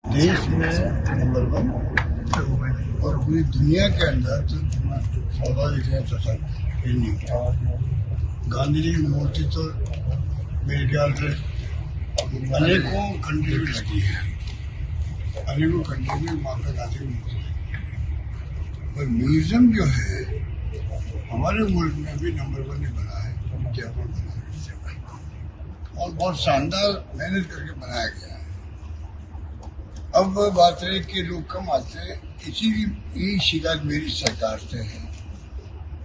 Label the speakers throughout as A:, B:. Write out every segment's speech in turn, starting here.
A: देश में नंबर 1 और पूरी दुनिया के अंदर तो स्वाभाविक है तो सब नहीं। गांधी जी की मूर्ति तो मेरे ख्याल से अनेकों कंट्री में लगी है, अनेकों कंट्री में महात्मा गांधी की मूर्ति लगी है। पर म्यूजियम जो है हमारे मुल्क में भी नंबर 1 ही बना है, जयपुर बना है और बहुत शानदार मेहनत करके बनाया गया है। अब बात है कि लोग कम आते हैं, यही शिकायत मेरी सरकार से है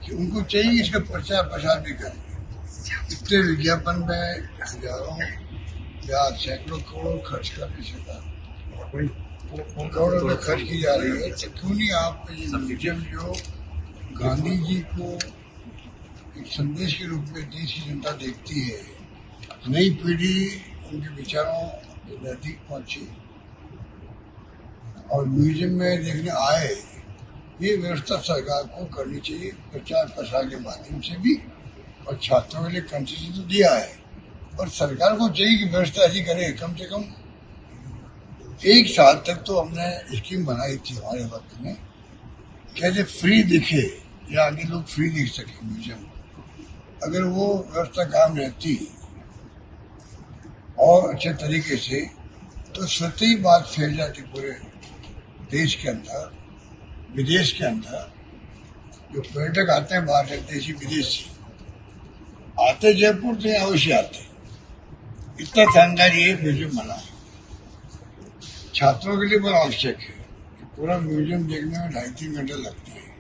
A: कि उनको चाहिए इसका प्रचार प्रसार भी करें। इतने विज्ञापन में हजारों या सैकड़ों करोड़ खर्च कर नहीं सकता, करोड़ों रुपये खर्च की जा रही है, तो क्यों नहीं आप ये म्यूजियम जो गांधी जी को एक संदेश के रूप में देश की जनता देखती है, नई पीढ़ी उनके विचारों के नजदीक पहुंची और म्यूजियम में देखने आए, ये व्यवस्था सरकार को करनी चाहिए प्रचार प्रसार के माध्यम से भी। और छात्रों के लिए कंसेशन तो दिया है, और सरकार को चाहिए कि व्यवस्था ऐसी करे। कम से कम 1 साल तक तो हमने स्कीम बनाई थी हमारे वक्त में, कैसे फ्री दिखे या आगे लोग फ्री देख सके म्यूजियम को। अगर वो व्यवस्था काम रहती और अच्छे तरीके से तो स्वतः ही बात फैल जाती पूरे देश के अंदर, विदेश के अंदर। जो पर्यटक आते हैं बाहर से, देशी विदेशी आते जयपुर से अवश्य आते। इतना शानदार ये म्यूजियम बना है, छात्रों के लिए बड़ा आवश्यक है कि पूरा म्यूजियम देखने में 2.5-3 घंटे लगते हैं।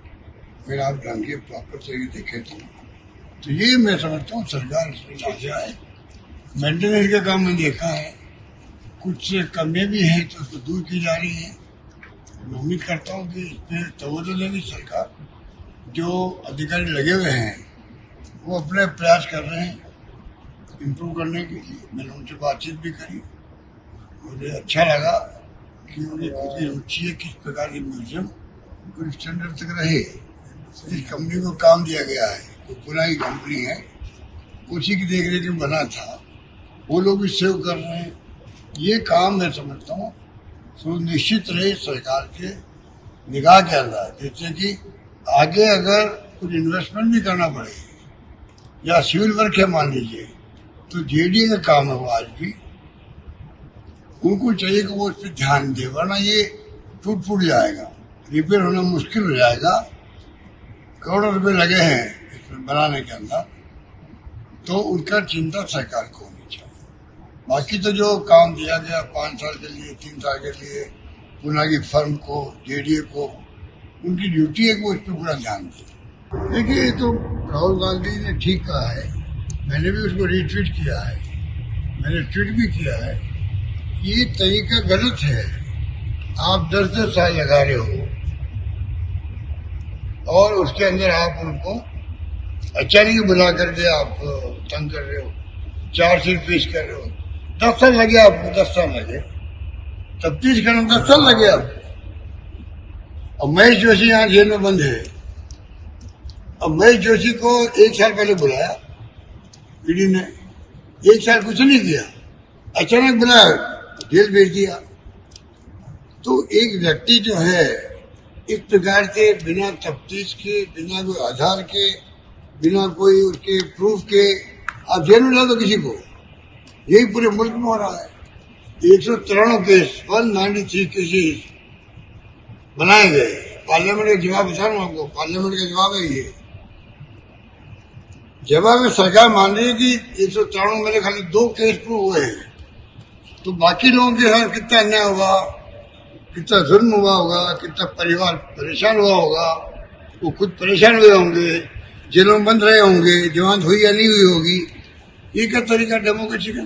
A: अगर आप ढंग के प्रॉपर तरीके देखें तो ये मैं समझता हूँ सरकार इसमें आ जाए। मेंटेनेंस का काम मैंने देखा है, कुछ कमियां भी हैं तो उसको दूर की जा रही है। मैं उम्मीद करता हूँ कि इसमें तवज्जो देगी सरकार। जो अधिकारी लगे हुए हैं वो अपने प्रयास कर रहे हैं इम्प्रूव करने के लिए। मैंने उनसे बातचीत भी करी, मुझे अच्छा लगा कि उनकी खुद की रुचि है किस प्रकार की म्यूजियम कुछ स्टैंडर्ड तक रहे। इस कंपनी को काम दिया गया है, वो पुरानी कंपनी है, उसी की देखरेख में बना था, वो लोग भी सेव कर रहे हैं। ये काम मैं समझता हूँ सुनिश्चित रहे सरकार के निगाह के अंदर, जैसे कि आगे अगर कुछ इन्वेस्टमेंट भी करना पड़े या सिविल वर्क है मान लीजिए, तो जेडीए का काम है वो आज भी, उनको चाहिए कि वो उस पर ध्यान दे, वरना ये टूट फूट जाएगा, रिपेयर होना मुश्किल हो जाएगा। करोड़ों रुपए लगे हैं इसमें बनाने के अंदर, तो उनका चिंता सरकार को होनी चाहिए। बाकी तो जो काम दिया गया 5 साल के लिए, 3 साल के लिए पुणे की फर्म को, जेडीए को, उनकी ड्यूटी है कि वो इस पर पूरा ध्यान दे। देखिए, ये तो राहुल गांधी ने ठीक कहा है, मैंने भी उसको रीट्वीट किया है, मैंने ट्वीट भी किया है। ये तरीका गलत है। आप 10-10 साल लगा रहे हो और उसके अंदर आप उनको अचानक बुला करके आप तंग कर रहे हो, चार्जशीट पेश कर रहे हो। 10 साल लगे आपको, 10 साल लगे, तफ्तीश करने 10 साल लगे आपको। अब महेश जोशी यहाँ जेल में बंद है, अब महेश जोशी को 1 साल पहले बुलाया ईडी ने, 1 साल कुछ नहीं किया, अचानक बुलाया, जेल भेज दिया। तो एक व्यक्ति जो है इस प्रकार से बिना तफ्तीश के, बिना कोई आधार के, बिना कोई उसके प्रूफ के आप जेल में ला दो किसी को। यही पूरे मुल्क में हो रहा है। 193 केस, 193 केसेस बनाए गए। पार्लियामेंट का जवाब बता रहा हूँ आपको, पार्लियामेंट का जवाब है ये। जवाब में सरकार मान रही है कि 193 में खाली 2 केस प्रूव हुए हैं, तो बाकी लोगों के साथ कितना अन्याय होगा, कितना जुल्म हुआ होगा, कितना परिवार परेशान हुआ होगा, वो खुद परेशान हुए होंगे, जेलों में बंद रहे होंगे, जमानत हुई या नहीं हुई होगी। ये क्या तरीका डेमोक्रेसी का?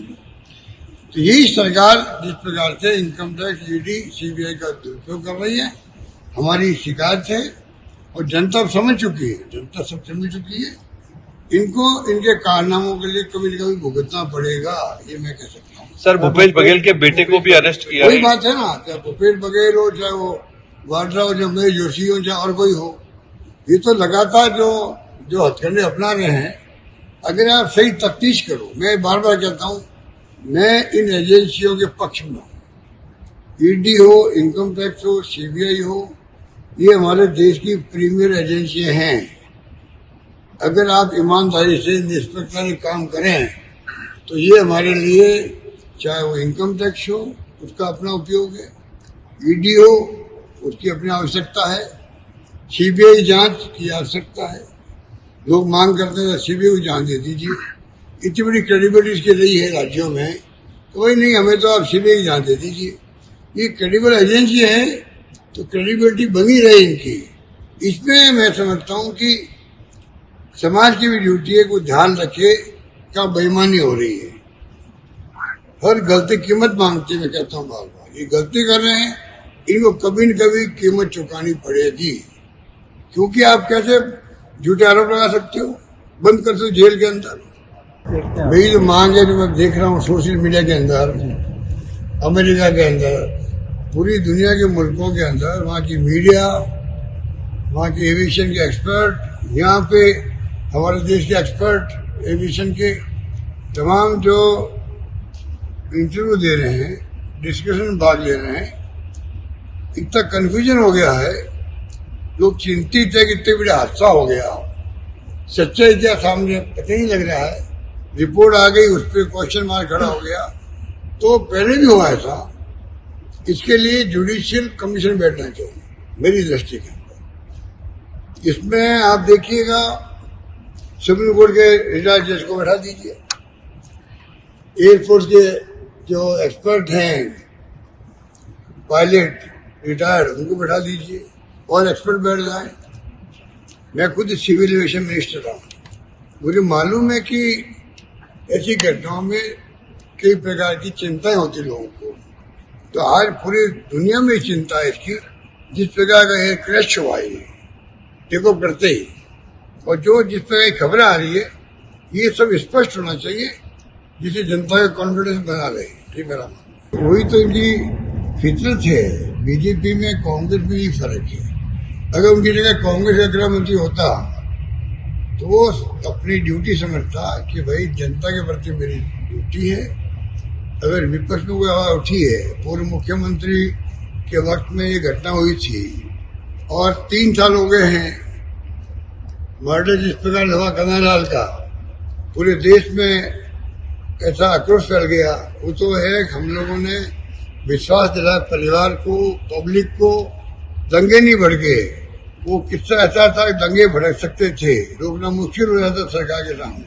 A: तो यही सरकार जिस प्रकार से इनकम टैक्स, ईडी, सीबीआई का दुरुपयोग कर रही है, हमारी शिकायत है और जनता समझ चुकी है, जनता सब समझ चुकी है। इनको इनके कारनामों के लिए कभी न कभी भुगतना पड़ेगा, ये मैं कह सकता हूँ।
B: सर, भूपेश बघेल के बेटे को भी अरेस्ट किया है।
A: वही बात है ना, चाहे भूपेश बघेल हो, चाहे वो वाड्रा हो, चाहे महेश जोशी हो, चाहे और कोई हो, ये तो लगातार जो हथकंडे अपना रहे हैं। अगर आप सही तफ्तीश करो, मैं बार बार कहता हूँ, मैं इन एजेंसियों के पक्ष में हूँ। ईडी हो, इनकम टैक्स हो, सीबीआई हो, ये हमारे देश की प्रीमियर एजेंसियां हैं। अगर आप ईमानदारी से निष्पक्षता काम करें तो ये हमारे लिए, चाहे वो इनकम टैक्स हो उसका अपना उपयोग है, ईडी हो उसकी अपनी आवश्यकता है, सीबीआई जांच की आवश्यकता है। लोग मांग करते हैं सीबीआई को जांच दे दीजिए, इतनी बड़ी क्रेडिबिलिटी इसकी रही है राज्यों में, तो वही नहीं, हमें तो आप सीबीआई की जांच दे दीजिए। ये क्रेडिबल एजेंसी है तो क्रेडिबिलिटी बनी रहे इनकी। इसमें मैं समझता हूँ कि समाज की भी ड्यूटी है, को ध्यान रखे क्या बेईमानी हो रही है। हर गलती कीमत मांगती है, मैं कहता हूँ बार बार, ये गलती कर रहे हैं, इनको कभी न कभी कीमत चुकानी पड़ेगी। क्योंकि आप कैसे झूठे आरोप लगा सकते हो, बंद कर दो जेल के अंदर। मेरी जो मांग है, जो मैं देख रहा हूँ सोशल मीडिया के अंदर, अमेरिका के अंदर, पूरी दुनिया के मुल्कों के अंदर, वहाँ की मीडिया, वहाँ के एविएशन के एक्सपर्ट, यहाँ पे हमारे देश के एक्सपर्ट एविएशन के तमाम जो इंटरव्यू दे रहे हैं, डिस्कशन में भाग ले रहे हैं, इतना कन्फ्यूजन हो गया है, लोग चिंतित है कि इतने बड़ा हादसा हो गया, सच्चाई क्या सामने पता नहीं लग रहा है। रिपोर्ट आ गई, उस पर क्वेश्चन मार्क खड़ा हो गया। तो पहले भी हुआ ऐसा, इसके लिए जुडिशियल कमीशन बैठना चाहिए मेरी दृष्टि के अंदर। इसमें आप देखिएगा, सुप्रीम कोर्ट के रिटायर्ड जज को बैठा दीजिए, एयरफोर्स के जो एक्सपर्ट हैं, पायलट रिटायर्ड, उनको बैठा दीजिए और एक्सपर्ट बैठ जाए। मैं खुद सिविल एविएशन मिनिस्टर रहा हूँ, मुझे मालूम है कि ऐसी घटनाओं में कई प्रकार की चिंताएं होती लोगों को। तो आज पूरी दुनिया में चिंता है इसकी, जिस प्रकार का एयर क्रैश हुआ है टेक ऑफ करते ही, और जो जिस प्रकार की खबरें आ रही है, ये सब स्पष्ट होना चाहिए जिससे जनता का कॉन्फिडेंस बना रहे। ठीक मेरा मानना, वही तो इनकी फितरत है। बीजेपी में कांग्रेस में ही फर्क है। अगर उनकी जगह कांग्रेस का गृह मंत्री होता तो वो अपनी ड्यूटी समझता कि भाई जनता के प्रति मेरी ड्यूटी है। अगर विपक्ष में कोई आवाज उठी है, पूर्व मुख्यमंत्री के वक्त में ये घटना हुई थी और 3 साल हो गए हैं मर्डर जिस प्रकार हुआ कन्हैयालाल का, पूरे देश में ऐसा आक्रोश फैल गया। वो तो है, हम लोगों ने विश्वास दिलाया परिवार को, पब्लिक को, दंगे नहीं भड़ गए। वो किस्सा ऐसा था कि दंगे भड़क सकते थे, रोकना मुश्किल हो जाता सरकार के सामने।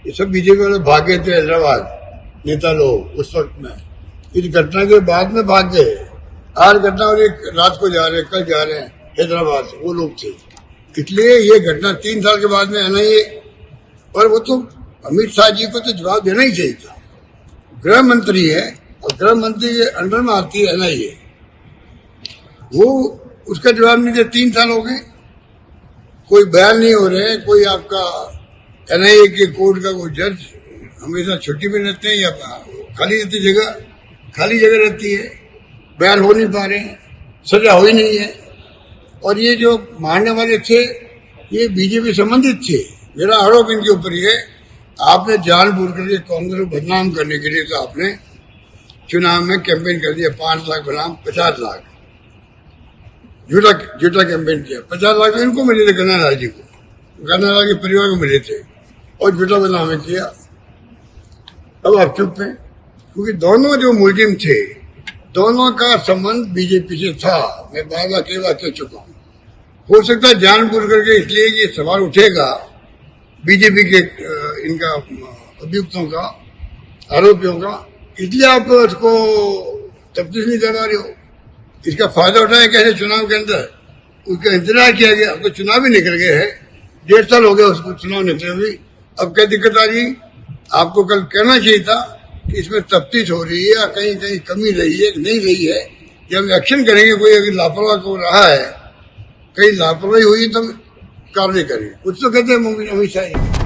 A: ये सब बीजेपी वाले भागे थे हैदराबाद, नेता लोग उस वक्त में। इस घटना के बाद में भाग गए। आज घटना और एक रात को जा रहे हैं, कल जा रहे हैं हैदराबाद, वो लोग थे। इसलिए ये घटना 3 साल के बाद में एनआईए, और वो तो अमित शाह जी को तो जवाब देना ही चाहिए था। गृह मंत्री है और गृह मंत्री के अंडर में आती है एनआईए, वो उसका जवाब नहीं दे। 3 साल हो गए, कोई बयान नहीं हो रहे। कोई आपका एनआईए के कोर्ट का कोई जज हमेशा छुट्टी में रहते हैं या खाली रहती जगह, खाली जगह रहती है, बयान हो नहीं पा रहे हैं, सजा हुई नहीं है। और ये जो मारने वाले थे ये बीजेपी संबंधित थे। मेरा आरोप इनके ऊपर ही है, आपने जानबूझ करके कांग्रेस को बदनाम करने के लिए तो आपने चुनाव में कैंपेन कर दिया। 5 लाख बनाम 50 लाख, झूठा कैंपेन किया। 50 लाख तो इनको मिले थे, कन्हैयालाल जी को, कन्हैयालाल के परिवार को मिले थे, और झूठा बदनाम किया। अब आप चुप हैं, क्योंकि दोनों जो मुलजिम थे, दोनों का संबंध बीजेपी से था। मैं बार-बार कई बार कह चुका हूँ। हो सकता है जानबूझ करके, इसलिए ये सवाल उठेगा बीजेपी के इनका अभियुक्तों का, आरोपियों का, इसलिए आप उसको तफ्तीश नहीं करवा रहे हो। इसका फायदा उठाए कैसे चुनाव के अंदर, उसका इंतजार किया गया। अब तो चुनाव भी निकल गए हैं, 1.5 साल हो गया उसको चुनाव निकले हुए। अब क्या दिक्कत आ रही? आपको कल कहना चाहिए था कि इसमें तफ्तीश हो रही है या कहीं कहीं कमी रही है कि नहीं रही है, या हम एक्शन करेंगे। कोई अगर लापरवाह को रहा है, कहीं लापरवाही हुई तो हम कार्रवाई करेंगे। कुछ तो कहते हैं अमित शाह।